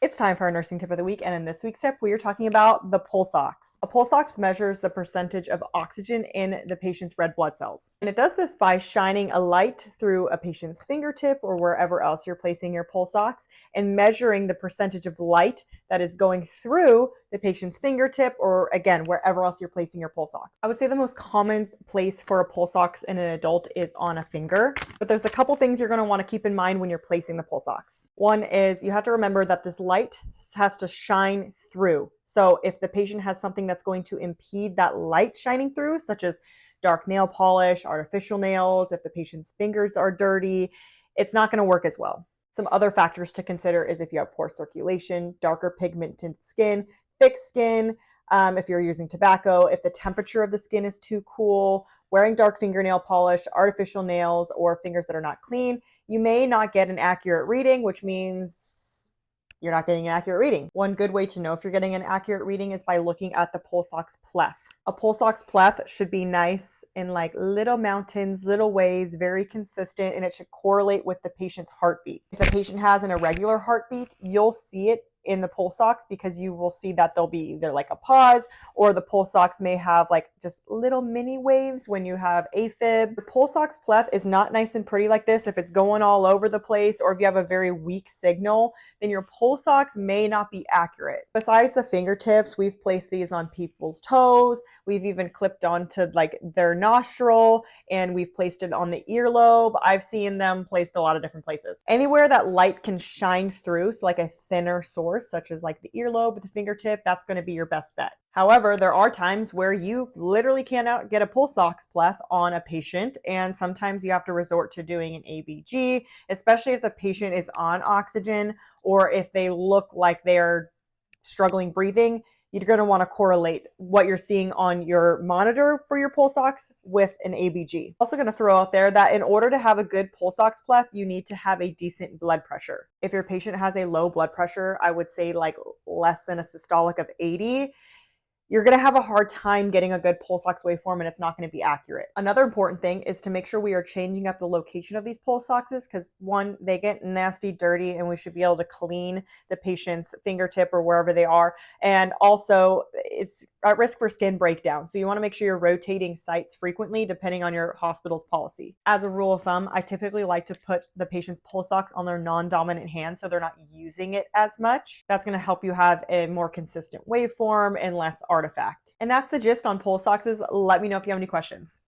It's time for our nursing tip of the week, and in this week's tip, we are talking about the pulse ox. A pulse ox measures the percentage of oxygen in the patient's red blood cells. And it does this by shining a light through a patient's fingertip or wherever else you're placing your pulse ox and measuring the percentage of light that is going through the patient's fingertip or, again, wherever else you're placing your pulse ox. I would say the most common place for a pulse ox in an adult is on a finger, but there's a couple things you're going to want to keep in mind when you're placing the pulse ox. One is you have to remember that this light has to shine through. So if the patient has something that's going to impede that light shining through, such as dark nail polish, artificial nails, if the patient's fingers are dirty, it's not going to work as well. Some other factors to consider is if you have poor circulation, darker pigmented skin, thick skin, if you're using tobacco, if the temperature of the skin is too cool, wearing dark fingernail polish, artificial nails, or fingers that are not clean, you may not get an accurate reading, which means you're not getting an accurate reading. One good way to know if you're getting an accurate reading is by looking at the pulse ox pleth. A pulse ox pleth should be nice in like little mountains, little ways, very consistent, and it should correlate with the patient's heartbeat. If the patient has an irregular heartbeat, you'll see it in the pulse ox because you will see that there'll be either like a pause or the pulse ox may have like just little mini waves when you have AFib. The pulse ox pleth is not nice and pretty like this. If it's going all over the place or if you have a very weak signal, then your pulse ox may not be accurate. Besides the fingertips, we've placed these on people's toes. We've even clipped onto like their nostril and we've placed it on the earlobe. I've seen them placed a lot of different places. Anywhere that light can shine through, so like a thinner source, such as like the earlobe, the fingertip, that's going to be your best bet. However, there are times where you literally cannot get a pulse ox pleth on a patient, and sometimes you have to resort to doing an ABG, especially if the patient is on oxygen or if they look like they're struggling breathing. You're going to want to correlate what you're seeing on your monitor for your pulse ox with an ABG. Also going to throw out there that in order to have a good pulse ox pleth, you need to have a decent blood pressure. If your patient has a low blood pressure, I would say like less than a systolic of 80, you're going to have a hard time getting a good pulse ox waveform and it's not going to be accurate. Another important thing is to make sure we are changing up the location of these pulse oxes because one, they get nasty, dirty, and we should be able to clean the patient's fingertip or wherever they are. And also it's at risk for skin breakdown. So you want to make sure you're rotating sites frequently depending on your hospital's policy. As a rule of thumb, I typically like to put the patient's pulse ox on their non-dominant hand so they're not using it as much. That's going to help you have a more consistent waveform and less artifact. And that's the gist on pulse oxes. Let me know if you have any questions.